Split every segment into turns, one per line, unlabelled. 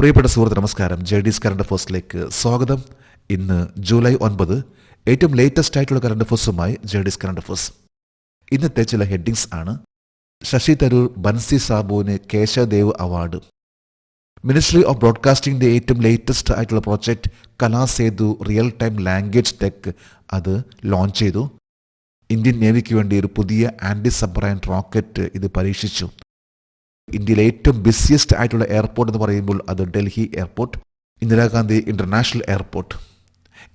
പ്രിയപ്പെട്ട സുഹൃത്ത് നമസ്കാരം. JD's കറണ്ട് അഫേഴ്സിലേക്ക് സ്വാഗതം. ഇന്ന് ജൂലൈ 9, ഏറ്റവും ലേറ്റസ്റ്റ് ആയിട്ടുള്ള കറണ്ട് അഫേഴ്സുമായി JD's കറണ്ട് അഫേഴ്സ്. ഇന്നത്തെ ചില ഹെഡിങ്സ് ആണ്: ശശി തരൂർ ബൻസി സാബുവിന് കേശവദേവ് അവാർഡ്. മിനിസ്ട്രി ഓഫ് ബ്രോഡ്കാസ്റ്റിംഗിന്റെ ഏറ്റവും ലേറ്റസ്റ്റ് ആയിട്ടുള്ള project Kalasetu real time language tech അത് ലോഞ്ച് ചെയ്തു. ഇന്ത്യൻ നേവിക്ക് വേണ്ടി ഒരു പുതിയ ആന്റി സബ്മറൈൻ റോക്കറ്റ് ഇത് പരീക്ഷിച്ചു. ഇന്ത്യയിലെ ഏറ്റവും ബിസിയസ്റ്റ് ആയിട്ടുള്ള എയർപോർട്ട് എന്ന് പറയുമ്പോൾ അത് Delhi airport, Indira Gandhi international airport.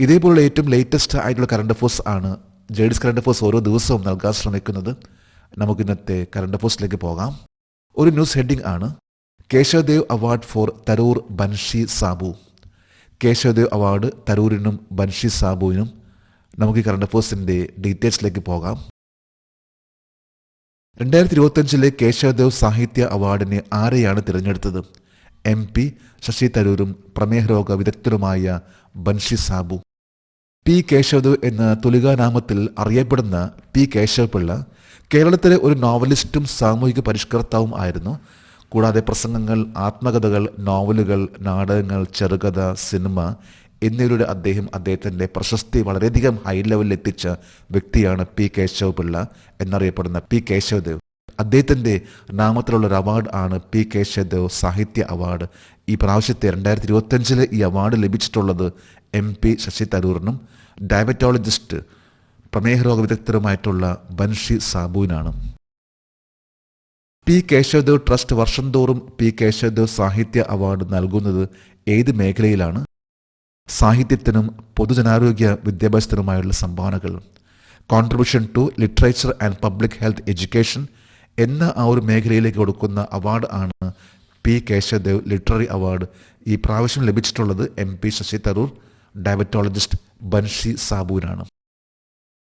ഇതേപോലുള്ള ഏറ്റവും ലേറ്റസ്റ്റ് ആയിട്ടുള്ള കറണ്ട് അഫേഴ്സ് ആണ് JD's കറണ്ട് അഫേഴ്സ് ഓരോ ദിവസവും നൽകാൻ ശ്രമിക്കുന്നത്. നമുക്ക് ഇന്നത്തെ കറണ്ട് അഫേഴ്സിലേക്ക് പോകാം. ഒരു ന്യൂസ് ഹെഡിംഗ് ആണ്: Kesavadev award for Tharoor Banshi Sabu. Kesavadev award തരൂരിനും ബൻഷി സാബുവിനും. നമുക്ക് ഈ കറണ്ട് അഫേഴ്സിന്റെ ഡീറ്റെയിൽസിലേക്ക് പോകാം. 2025 കേശവദേവ് സാഹിത്യ അവാർഡിന് ആരെയാണ് തിരഞ്ഞെടുത്തത്? MP ശശി തരൂരും പ്രമേഹ രോഗ വിദഗ്ധരുമായ ബൻഷി സാബു. P കേശവദേവ് എന്ന തുലികാനാമത്തിൽ അറിയപ്പെടുന്ന P കേശവപിള്ള കേരളത്തിലെ ഒരു നോവലിസ്റ്റും സാമൂഹിക പരിഷ്കർത്താവും ആയിരുന്നു. കൂടാതെ പ്രസംഗങ്ങൾ, ആത്മകഥകൾ, നോവലുകൾ, നാടകങ്ങൾ, ചെറുകഥ, സിനിമ എന്നിവയിലൂടെ അദ്ദേഹത്തിൻ്റെ പ്രശസ്തി വളരെയധികം ഹൈ ലെവലിൽ എത്തിച്ച വ്യക്തിയാണ് P കേശവപിള്ള എന്നറിയപ്പെടുന്ന P കേശവദേവ്. അദ്ദേഹത്തിൻ്റെ നാമത്തിലുള്ള ഒരു അവാർഡ് ആണ് P കേശവദേവ് സാഹിത്യ അവാർഡ്. ഈ പ്രാവശ്യത്തെ 2025 ഈ അവാർഡ് ലഭിച്ചിട്ടുള്ളത് MP ശശി തരൂറിനും ഡയബറ്റോളജിസ്റ്റ് പ്രമേഹ രോഗ വിദഗ്ധരുമായിട്ടുള്ള ബൻഷി സാബുവിനാണ്. P കേശവദേവ് ട്രസ്റ്റ് വർഷം തോറും P കേശവദേവ് സാഹിത്യ അവാർഡ് നൽകുന്നത് ഏത് മേഖലയിലാണ്? സാഹിത്യത്തിനും പൊതുജനാരോഗ്യ വിദ്യാഭ്യാസത്തിനുമായുള്ള സംഭാവനകൾ, contribution to literature and public health education എന്ന ആ ഒരു മേഖലയിലേക്ക് കൊടുക്കുന്ന അവാർഡ് ആണ് P കേശവദേവ് ലിറ്റററി അവാർഡ്. ഈ പ്രാവശ്യം ലഭിച്ചിട്ടുള്ളത് MP ശശി തരൂർ, ഡയബറ്റോളജിസ്റ്റ് ബൻഷി സാബുവിനാണ്.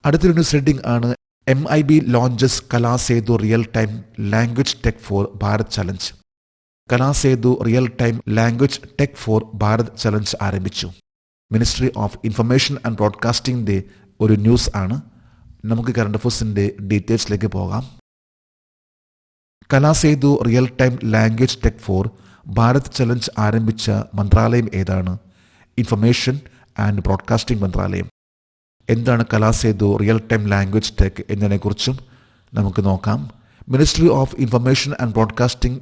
അടുത്തൊരു ന്യൂസ് ഹെഡിംഗ് ആണ്: MIB launches Kalasetu real time language tech for Bharat challenge. Kalasetu real time language tech for Bharat challenge ആരംഭിച്ചു. മിനിസ്ട്രി ഓഫ് ഇൻഫർമേഷൻ ആൻഡ് ബ്രോഡ്കാസ്റ്റിംഗിന്റെ ഒരു ന്യൂസ് ആണ്. നമുക്ക് കറണ്ട് അഫേഴ്സിന്റെ ഡീറ്റെയിൽസിലേക്ക് പോകാം. Kalasetu real time language tech for Bharat challenge ആരംഭിച്ച മന്ത്രാലയം ഏതാണ്? ഇൻഫർമേഷൻ ആൻഡ് ബ്രോഡ്കാസ്റ്റിംഗ് മന്ത്രാലയം. എന്താണ് Kalasetu real time language tech എന്നതിനെക്കുറിച്ചും നമുക്ക് നോക്കാം. Ministry of information and broadcasting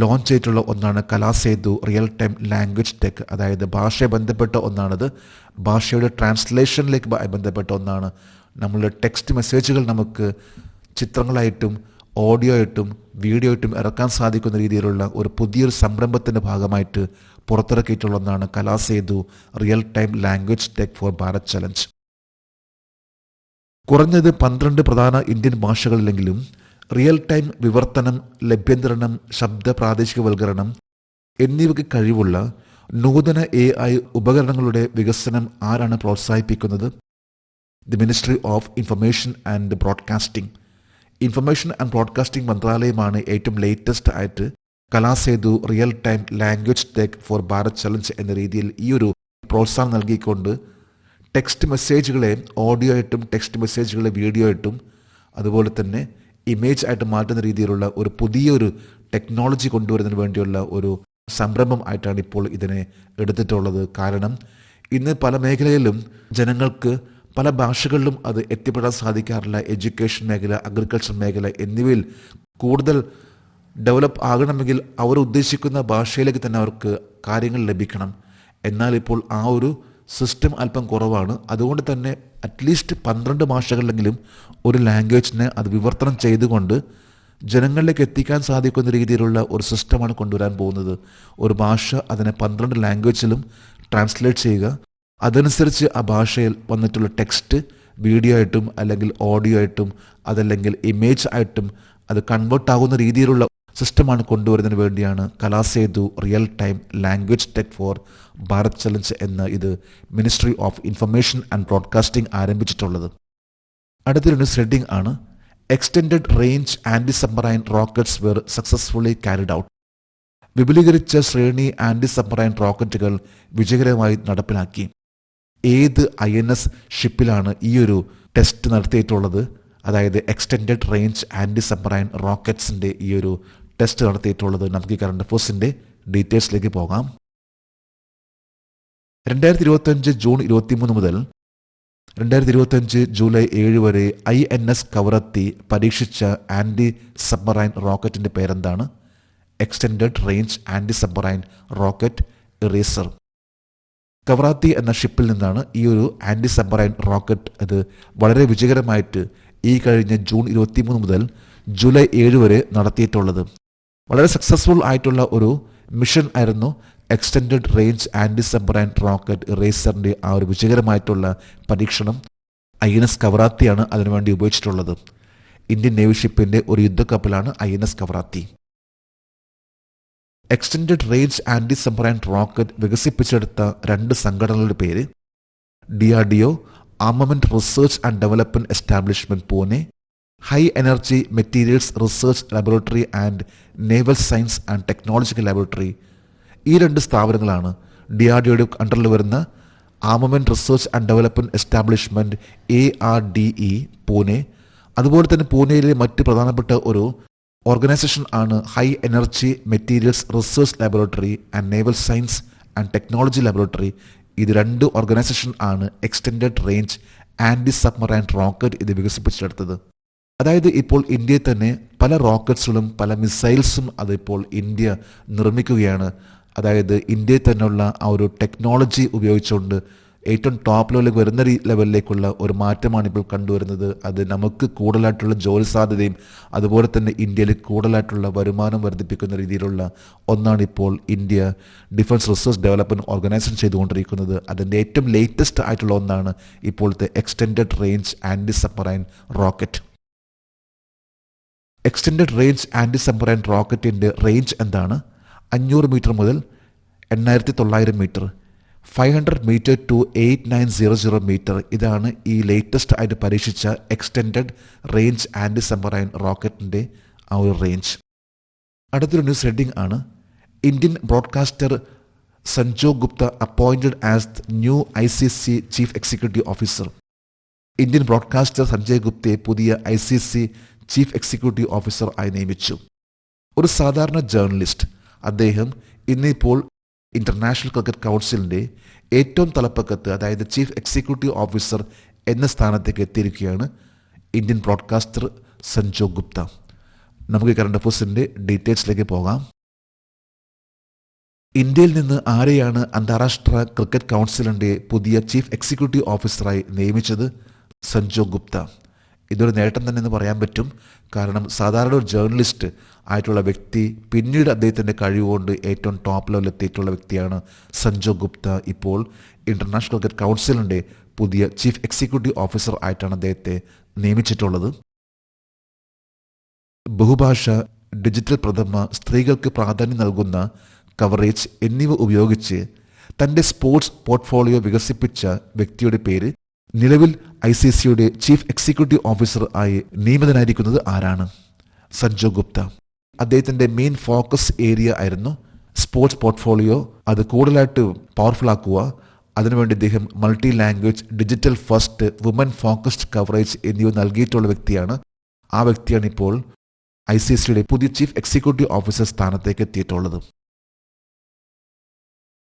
launch ചെയ്തിട്ടുള്ള ഒന്നാണ് Kalasetu real time language tech. അതായത് ഭാഷയെ ബന്ധപ്പെട്ട ഒന്നാണത്. ഭാഷയുടെ ട്രാൻസ്ലേഷനിലേക്ക് ബന്ധപ്പെട്ട ഒന്നാണ്. നമ്മളുടെ ടെക്സ്റ്റ് മെസ്സേജുകൾ നമുക്ക് ചിത്രങ്ങളായിട്ടും ഓഡിയോ ആയിട്ടും വീഡിയോ ആയിട്ടും ഇറക്കാൻ സാധിക്കുന്ന രീതിയിലുള്ള ഒരു പുതിയൊരു സംരംഭത്തിൻ്റെ ഭാഗമായിട്ട് പുറത്തിറക്കിയിട്ടുള്ള ഒന്നാണ് Kalasetu real time language tech for Bharat challenge. കുറഞ്ഞത് 12 പ്രധാന ഇന്ത്യൻ ഭാഷകളിലെങ്കിലും റിയൽ ടൈം വിവർത്തനം, ലഭ്യന്തരണം, ശബ്ദ പ്രാദേശികവൽക്കരണം എന്നിവയ്ക്ക് കഴിവുള്ള നൂതന AI ഉപകരണങ്ങളുടെ വികസനം ആരാണ് പ്രോത്സാഹിപ്പിക്കുന്നത്? The ministry of information and broadcasting. Information and broadcasting മന്ത്രാലയമാണ് ഏറ്റവും ലേറ്റസ്റ്റ് ആയിട്ട് Kalasetu real time language tech for Bharat challenge എന്ന രീതിയിൽ ഈ ഒരു പ്രോത്സാഹനം നൽകിക്കൊണ്ട് ടെക്സ്റ്റ് മെസ്സേജുകളെ ഓഡിയോ ആയിട്ടും ടെക്സ്റ്റ് മെസ്സേജുകളെ വീഡിയോ ആയിട്ടും അതുപോലെ തന്നെ ഇമേജ് ആയിട്ട് മാറ്റുന്ന രീതിയിലുള്ള ഒരു പുതിയൊരു ടെക്നോളജി കൊണ്ടുവരുന്നതിന് വേണ്ടിയുള്ള ഒരു സംരംഭം ആയിട്ടാണ് ഇപ്പോൾ ഇതിനെ എടുത്തിട്ടുള്ളത്. കാരണം ഇന്ന് പല മേഖലയിലും ജനങ്ങൾക്ക് പല ഭാഷകളിലും അത് എത്തിപ്പെടാൻ സാധിക്കാറില്ല. എഡ്യൂക്കേഷൻ മേഖല, അഗ്രികൾച്ചർ മേഖല എന്നിവയിൽ കൂടുതൽ ഡെവലപ്പ് ആകണമെങ്കിൽ അവർ ഉദ്ദേശിക്കുന്ന ഭാഷയിലേക്ക് തന്നെ അവർക്ക് കാര്യങ്ങൾ ലഭിക്കണം. എന്നാൽ ഇപ്പോൾ ആ ഒരു സിസ്റ്റം അല്പം കുറവാണ്. അതുകൊണ്ട് തന്നെ അറ്റ്ലീസ്റ്റ് 12 ഭാഷകളിലെങ്കിലും ഒരു ലാംഗ്വേജിനെ അത് വിവർത്തനം ചെയ്തുകൊണ്ട് ജനങ്ങളിലേക്ക് എത്തിക്കാൻ സാധിക്കുന്ന രീതിയിലുള്ള ഒരു സിസ്റ്റമാണ് കൊണ്ടുവരാൻ പോകുന്നത്. ഒരു ഭാഷ അതിനെ 12 ലാംഗ്വേജിലും ട്രാൻസ്ലേറ്റ് ചെയ്യുക, അതനുസരിച്ച് ആ ഭാഷയിൽ വന്നിട്ടുള്ള ടെക്സ്റ്റ് വീഡിയോ ആയിട്ടും അല്ലെങ്കിൽ ഓഡിയോ ആയിട്ടും അതല്ലെങ്കിൽ ഇമേജ് ആയിട്ടും അത് കൺവേർട്ട് ആകുന്ന രീതിയിലുള്ള സിസ്റ്റമാണ് കൊണ്ടുവരുന്നതിന് വേണ്ടിയാണ് Kalasetu real time language tech for Bharat challenge എന്ന ഇത് ministry of information and broadcasting ആരംഭിച്ചിട്ടുള്ളത്. അടുത്തൊരു ന്യൂസ് ഹെഡിംഗ് ആണ്: extended range anti submarine rockets were successfully carried out. വിപുലീകരിച്ച ശ്രേണി ആന്റി സബ്മറൈൻ റോക്കറ്റുകൾ വിജയകരമായി നടപ്പിലാക്കി. ഏത് INS ഷിപ്പിലാണ് ഈ ഒരു ടെസ്റ്റ് നടത്തിയിട്ടുള്ളത്? അതായത് എക്സ്റ്റെൻഡഡ് റേഞ്ച് ആന്റി സബ്മറൈൻ റോക്കറ്റ്സിൻ്റെ ഈ ഒരു ടെസ്റ്റ് നടത്തിയിട്ടുള്ളത്. നമുക്ക് ഈ കറണ്ട് അഫേഴ്സിൻ്റെ ഡീറ്റെയിൽസിലേക്ക് പോകാം. 2025 ജൂൺ 23 മുതൽ 2025 ജൂലൈ 7 വരെ INS കവറത്തി പരീക്ഷിച്ച ആന്റി സബ്മറൈൻ റോക്കറ്റിന്റെ പേരെന്താണ്? Extended range anti submarine rocket ERASR. Kavaratti എന്ന ഷിപ്പിൽ നിന്നാണ് ഈ ഒരു ആന്റി സബ്മറൈൻ റോക്കറ്റ് അത് വളരെ വിജയകരമായിട്ട് ഈ കഴിഞ്ഞ ജൂൺ 23 മുതൽ ജൂലൈ 7 വരെ നടത്തിയിട്ടുള്ളത്. വളരെ സക്സസ്ഫുൾ ആയിട്ടുള്ള ഒരു മിഷൻ ആയിരുന്നു extended range anti submarine rocket ഇറേസറിന്റെ ആ ഒരു വിജയകരമായിട്ടുള്ള പരീക്ഷണം. INS കവറാത്തിയാണ് അതിനുവേണ്ടി ഉപയോഗിച്ചിട്ടുള്ളത്. ഇന്ത്യൻ നേവി ഷിപ്പിന്റെ ഒരു യുദ്ധക്കപ്പലാണ് INS Kavaratti. Extended range anti submarine rocket വികസിപ്പിച്ചെടുത്ത രണ്ട് സംഘടനകളുടെ പേര് DRDO armament research and development establishment Pune, high energy materials research laboratory and naval science and technological laboratory. ഈ രണ്ട് സ്ഥാപനങ്ങളാണ് DRDOയുടെ അണ്ടറിൽ വരുന്ന armament research and development establishment ARDE Pune. അതുപോലെ തന്നെ പൂനെയിലെ മറ്റ് പ്രധാനപ്പെട്ട ഒരു ഓർഗനൈസേഷൻ ആണ് high energy materials research laboratory and naval science and technology laboratory. ഇത് രണ്ട് ഓർഗനൈസേഷൻ ആണ് extended range anti submarine rocket ഇത് വികസിപ്പിച്ചെടുത്തത്. അതായത് ഇപ്പോൾ ഇന്ത്യയിൽ തന്നെ പല റോക്കറ്റ്സുകളും പല മിസൈൽസും അതിപ്പോൾ ഇന്ത്യ നിർമ്മിക്കുകയാണ്. അതായത് ഇന്ത്യയിൽ തന്നെയുള്ള ആ ഒരു ടെക്നോളജി ഉപയോഗിച്ചുകൊണ്ട് ഏറ്റവും ടോപ്പ് ലെവലിലേക്ക് വരുന്ന ലെവലിലേക്കുള്ള ഒരു മാറ്റമാണ് ഇപ്പോൾ കണ്ടുവരുന്നത്. അത് നമുക്ക് കൂടുതലായിട്ടുള്ള ജോലി സാധ്യതയും അതുപോലെ തന്നെ ഇന്ത്യയിൽ കൂടുതലായിട്ടുള്ള വരുമാനം വർദ്ധിപ്പിക്കുന്ന രീതിയിലുള്ള ഒന്നാണ് ഇപ്പോൾ India defence research development organisation ചെയ്തുകൊണ്ടിരിക്കുന്നത്. അതിൻ്റെ ഏറ്റവും ലേറ്റസ്റ്റ് ആയിട്ടുള്ള ഒന്നാണ് ഇപ്പോഴത്തെ extended range anti submarine rocket. Extended range anti submarine റോക്കറ്റിൻ്റെ റേഞ്ച് എന്താണ്? 500 മീറ്റർ മുതൽ 8900 മീറ്റർ, 500 മീറ്റർ ടു 8900 മീറ്റർ. ഇതാണ് ഈ ലേറ്റസ്റ്റ് ആയിട്ട് പരീക്ഷിച്ച എക്സ്റ്റൻഡഡ് റേഞ്ച് ആൻറ്റി സബ്മറൈൻ റോക്കറ്റിൻ്റെ ആ ഒരു റേഞ്ച്. അടുത്തൊരു ന്യൂസ് ഹെഡിംഗ് ആണ് Indian broadcaster Sanjoy Gupta appointed as new ICC chief executive officer. Indian broadcaster Sanjay ഗുപ്തയെ പുതിയ ICC ചീഫ് എക്സിക്യൂട്ടീവ് ഓഫീസർ ആയി നിയമിച്ചു. ഒരു സാധാരണ ജേർണലിസ്റ്റ്. അദ്ദേഹം ഇന്നിപ്പോൾ ഇന്റർനാഷണൽ ക്രിക്കറ്റ് കൗൺസിലിൻ്റെ ഏറ്റവും തലപ്പക്കത്ത്, അതായത് ചീഫ് എക്സിക്യൂട്ടീവ് ഓഫീസർ എന്ന സ്ഥാനത്തേക്ക് എത്തിയിരിക്കുകയാണ് ഇന്ത്യൻ ബ്രോഡ്കാസ്റ്റർ സഞ്ജോയ് ഗുപ്ത. നമുക്ക് കറണ്ട് അഫയേഴ്സിൻ്റെ ഡീറ്റെയിൽസിലേക്ക് പോകാം. ഇന്ത്യയിൽ നിന്ന് ആരെയാണ് അന്താരാഷ്ട്ര ക്രിക്കറ്റ് കൗൺസിലിൻ്റെ പുതിയ ചീഫ് എക്സിക്യൂട്ടീവ് ഓഫീസറായി നിയമിച്ചത്? സഞ്ജോയ് ഗുപ്ത. ഇതൊരു നേട്ടം തന്നെ എന്ന് പറയാൻ പറ്റും. കാരണം സാധാരണ ഒരു ജേർണലിസ്റ്റ് ആയിട്ടുള്ള വ്യക്തി പിന്നീട് അദ്ദേഹത്തിൻ്റെ കഴിവുകൊണ്ട് ഏറ്റവും ടോപ്പ് ലെവലിൽ എത്തിയിട്ടുള്ള വ്യക്തിയാണ് സഞ്ജോയ് ഗുപ്ത. ഇപ്പോൾ ഇന്റർനാഷണൽ ക്രിക്കറ്റ് കൗൺസിലിൻ്റെ പുതിയ ചീഫ് എക്സിക്യൂട്ടീവ് ഓഫീസർ ആയിട്ടാണ് അദ്ദേഹത്തെ നിയമിച്ചിട്ടുള്ളത്. ബഹുഭാഷ, ഡിജിറ്റൽ പ്രഥമ, സ്ത്രീകൾക്ക് പ്രാധാന്യം നൽകുന്ന കവറേജ് എന്നിവ ഉപയോഗിച്ച് തൻ്റെ സ്പോർട്സ് പോർട്ട്ഫോളിയോ വികസിപ്പിച്ച വ്യക്തിയുടെ പേര് നിലവിൽ ICCയുടെ ചീഫ് എക്സിക്യൂട്ടീവ് ഓഫീസർ ആയി നിയമിതനായിരിക്കുന്നത് ആരാണ്? സഞ്ജോയ് ഗുപ്ത. അദ്ദേഹത്തിൻ്റെ മെയിൻ ഫോക്കസ് ഏരിയ ആയിരുന്നു സ്പോർട്സ് പോർട്ട്ഫോളിയോ. അത് കൂടുതലായിട്ട് പവർഫുൾ ആക്കുക. അതിനുവേണ്ടി അദ്ദേഹം multi language, digital first, woman focused coverage എന്നിവ നൽകിയിട്ടുള്ള വ്യക്തിയാണ്. ആ വ്യക്തിയാണ് ഇപ്പോൾ ICCയുടെ പുതിയ ചീഫ് എക്സിക്യൂട്ടീവ് ഓഫീസർ സ്ഥാനത്തേക്ക് എത്തിയിട്ടുള്ളത്.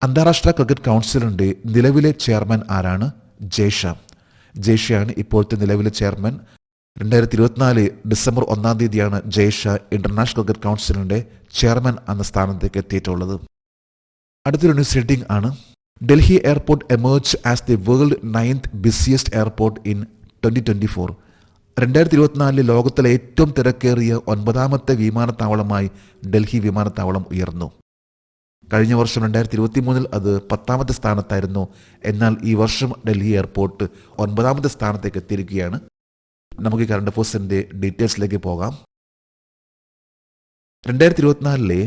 അന്താരാഷ്ട്ര ക്രിക്കറ്റ് കൗൺസിലിൻ്റെ നിലവിലെ ചെയർമാൻ ആരാണ്? ജയ്ഷയാണ് ഇപ്പോഴത്തെ നിലവിലെ ചെയർമാൻ. 2024 ഡിസംബർ 1 തീയതിയാണ് ജയ്ഷ ഇന്റർനാഷണൽ ക്രിക്കറ്റ് കൗൺസിലിന്റെ ചെയർമാൻ എന്ന സ്ഥാനത്തേക്ക് എത്തിയിട്ടുള്ളത്. അടുത്തൊരു ന്യൂസ് ഹെഡിംഗ് ആണ് Delhi airport emerge as the world 9th busiest airport in 2024. 2024 ലോകത്തിലെ ഏറ്റവും തിരക്കേറിയ 9ാമത്തെ വിമാനത്താവളമായി ഡൽഹി വിമാനത്താവളം ഉയർന്നു. കഴിഞ്ഞ വർഷം 2023 അത് 10ാമത്തെ സ്ഥാനത്തായിരുന്നു. എന്നാൽ ഈ വർഷം ഡൽഹി എയർപോർട്ട് 9ാമത്തെ സ്ഥാനത്തേക്ക് എത്തിയിരിക്കുകയാണ്. നമുക്ക് കറണ്ട് അഫയേഴ്സിൻ്റെ ഡീറ്റെയിൽസിലേക്ക് പോകാം. 2024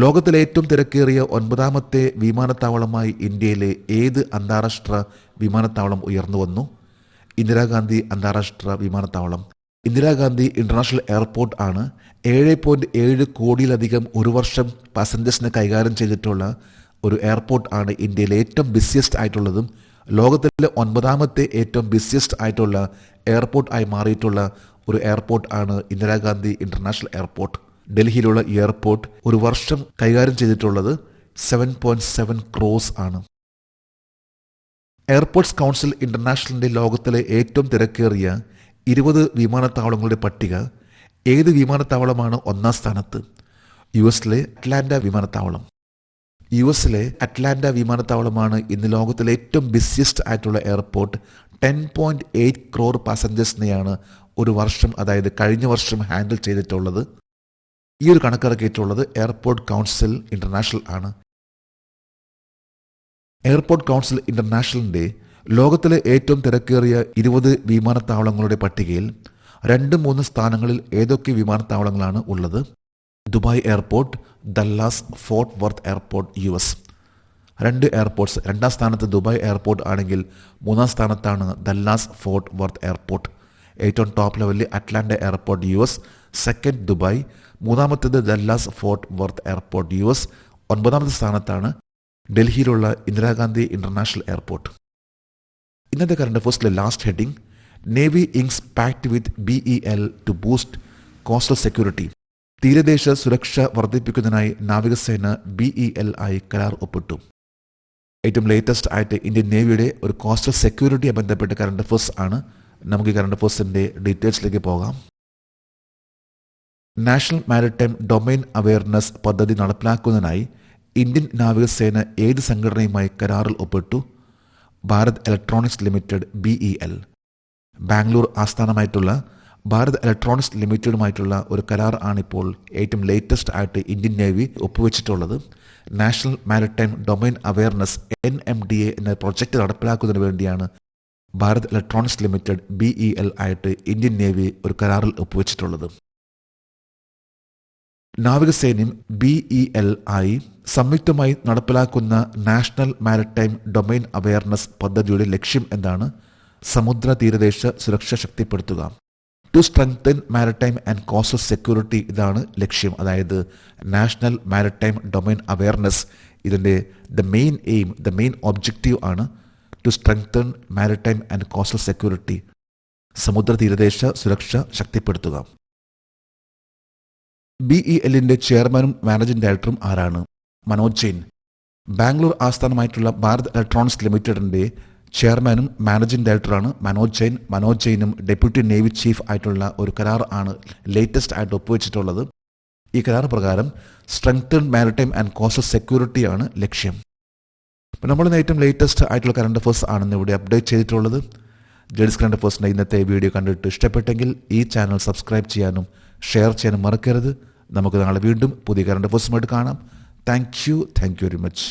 ലോകത്തിലെ ഏറ്റവും തിരക്കേറിയ 9ാമത്തെ വിമാനത്താവളമായി ഇന്ത്യയിലെ ഏത് അന്താരാഷ്ട്ര വിമാനത്താവളം ഉയർന്നു വന്നു? ഇന്ദിരാഗാന്ധി അന്താരാഷ്ട്ര വിമാനത്താവളം. ഇന്ദിരാഗാന്ധി ഇന്റർനാഷണൽ എയർപോർട്ട് ആണ് 7.7 കോടിയിലധികം ഒരു വർഷം പാസഞ്ചേഴ്സിനെ കൈകാര്യം ചെയ്തിട്ടുള്ള ഒരു എയർപോർട്ട് ആണ് ഇന്ത്യയിലെ ഏറ്റവും ബിസിയസ്റ്റ് ആയിട്ടുള്ളതും ലോകത്തിലെ 9ാമത്തെ ഏറ്റവും ബിസിയസ്റ്റ് ആയിട്ടുള്ള എയർപോർട്ട് ആയി മാറിയിട്ടുള്ള ഒരു എയർപോർട്ട് ആണ് ഇന്ദിരാഗാന്ധി ഇന്റർനാഷണൽ എയർപോർട്ട്. ഡൽഹിയിലുള്ള എയർപോർട്ട് ഒരു വർഷം കൈകാര്യം ചെയ്തിട്ടുള്ളത് 7.7 crores ആണ്. എയർപോർട്ട്സ് കൗൺസിൽ ഇന്റർനാഷണലിന്റെ ലോകത്തിലെ ഏറ്റവും തിരക്കേറിയ 20 വിമാനത്താവളങ്ങളുടെ പട്ടിക ഏത് വിമാനത്താവളമാണ് ഒന്നാം സ്ഥാനത്ത്? യുഎസിലെ അറ്റ്ലാന്റ വിമാനത്താവളം. യുഎസിലെ അറ്റ്ലാന്റ വിമാനത്താവളമാണ് ഇന്ന് ലോകത്തിലെ ഏറ്റവും ബിസിയസ്റ്റ് ആയിട്ടുള്ള എയർപോർട്ട്. 10.8 crore പാസഞ്ചേഴ്സിനെയാണ് ഒരു വർഷം, അതായത് കഴിഞ്ഞ വർഷം ഹാൻഡിൽ ചെയ്തിട്ടുള്ളത്. ഈ ഒരു കണക്കിറക്കിയിട്ടുള്ളത് എയർപോർട്ട് കൗൺസിൽ ഇന്റർനാഷണൽ ആണ്. എയർപോർട്ട് കൗൺസിൽ ഇന്റർനാഷണലിന്റെ ലോകത്തിലെ ഏറ്റവും തിരക്കേറിയ 20 വിമാനത്താവളങ്ങളുടെ പട്ടികയിൽ 2-3 സ്ഥാനങ്ങളിൽ ഏതൊക്കെ വിമാനത്താവളങ്ങളാണ് ഉള്ളത്? Dubai airport, Dallas Fort Worth airport, US. 2 airports. 2ാം സ്ഥാനത്ത് ദുബായ് എയർപോർട്ട് ആണെങ്കിൽ 3ാം സ്ഥാനത്താണ് ഡല്ലാസ് ഫോർട്ട് വർത്ത് എയർപോർട്ട്. ഏറ്റവും ടോപ്പ് ലെവലിൽ Atlanta airport, US. Second Dubai. 3ാമത്തേത് Dallas Fort Worth airport, US. 9ാമത്തെ സ്ഥാനത്താണ് ഡൽഹിയിലുള്ള ഇന്ദിരാഗാന്ധി ഇന്റർനാഷണൽ എയർപോർട്ട്. ഇന്നത്തെ കറണ്ട് അഫയേഴ്സിലെ last heading: navy inks pact with BEL to boost coastal security. തീരദേശ സുരക്ഷ വർദ്ധിപ്പിക്കുന്നതിനായി നാവികസേന BEL ആയി കരാർ ഒപ്പിട്ടു. ഏറ്റവും ലേറ്റസ്റ്റ് ആയിട്ട് ഇന്ത്യൻ നേവിയുടെ ഒരു കോസ്റ്റൽ സെക്യൂരിറ്റിയെ ബന്ധപ്പെട്ട കറണ്ട് അഫയേഴ്സ് ആണ്. നമുക്ക് കറണ്ട് അഫയേഴ്സിന്റെ ഡീറ്റെയിൽസിലേക്ക് പോകാം. നാഷണൽ മാരിടൈം ഡൊമൈൻ അവയർനെസ് പദ്ധതി നടപ്പിലാക്കുന്നതിനായി ഇന്ത്യൻ നാവികസേന ഏത് സംഘടനയുമായി കരാറിൽ ഒപ്പിട്ടു? Bharat electronics limited BEL. Bangalore ആസ്ഥാനമായിട്ടുള്ള ഭാരത് ഇലക്ട്രോണിക്സ് ലിമിറ്റഡുമായിട്ടുള്ള ഒരു കരാർ ആണിപ്പോൾ ഏറ്റവും ലേറ്റസ്റ്റ് ആയിട്ട് ഇന്ത്യൻ നേവി ഒപ്പുവെച്ചിട്ടുള്ളത്. National maritime domain awareness NMDA എന്ന പ്രൊജക്ട് നടപ്പിലാക്കുന്നതിന് വേണ്ടിയാണ് ഭാരത് ഇലക്ട്രോണിക്സ് ലിമിറ്റഡ് BEL ആയിട്ട് ഇന്ത്യൻ നേവി ഒരു കരാറിൽ ഒപ്പുവെച്ചിട്ടുള്ളത്. നാവികസേനയും BEL ആയി സംയുക്തമായി നടപ്പിലാക്കുന്ന നാഷണൽ മാരിടൈം ഡൊമൈൻ അവയർനെസ് പദ്ധതിയുടെ ലക്ഷ്യം എന്താണ്? സമുദ്ര തീരദേശ സുരക്ഷ ശക്തിപ്പെടുത്തുക. To strengthen maritime and coastal security, ഇതാണ് ലക്ഷ്യം. അതായത് നാഷണൽ മാരിടൈം ഡൊമൈൻ അവയർനെസ് ഇതിൻ്റെ ദ മെയിൻ ഒബ്ജക്റ്റീവ് ആണ് to strengthen maritime and coastal security, സമുദ്ര തീരദേശ സുരക്ഷ ശക്തിപ്പെടുത്തുക. BELന്റെ ചെയർമാനും മാനേജിംഗ് ഡയറക്ടറും ആരാണ്? മനോജ് ജെയിൻ. ബാംഗ്ലൂർ ആസ്ഥാനമായിട്ടുള്ള ഭാരത് ഇലക്ട്രോണിക്സ് ലിമിറ്റഡിന്റെ ചെയർമാനും മാനേജിംഗ് ഡയറക്ടറാണ് മനോജ് ജെയിൻ. മനോജ് ജെയിനും ഡെപ്യൂട്ടി നേവി ചീഫ് ആയിട്ടുള്ള ഒരു കരാർ ആണ് ലേറ്റസ്റ്റ് ആയിട്ട് ഒപ്പുവെച്ചിട്ടുള്ളത്. ഈ കരാർ പ്രകാരം strengthen maritime and coastal security ആണ് ലക്ഷ്യം. അപ്പോൾ നമ്മൾ ഏറ്റവും ലേറ്റസ്റ്റ് ആയിട്ടുള്ള കറണ്ട് അഫയേഴ്സ് ആണെന്ന് ഇവിടെ അപ്ഡേറ്റ് ചെയ്തിട്ടുള്ളത്. ജഡ്സ് കറണ്ട് അഫയേഴ്സിൻ്റെ ഇന്നത്തെ വീഡിയോ കണ്ടിട്ട് ഇഷ്ടപ്പെട്ടെങ്കിൽ ഈ ചാനൽ സബ്സ്ക്രൈബ് ചെയ്യാനും ഷെയർ ചെയ്യാനും മറക്കരുത്. നമുക്ക് നാളെ വീണ്ടും പുതിയ കറണ്ട് അഫയേഴ്സുമായിട്ട് കാണാം. Thank you very much.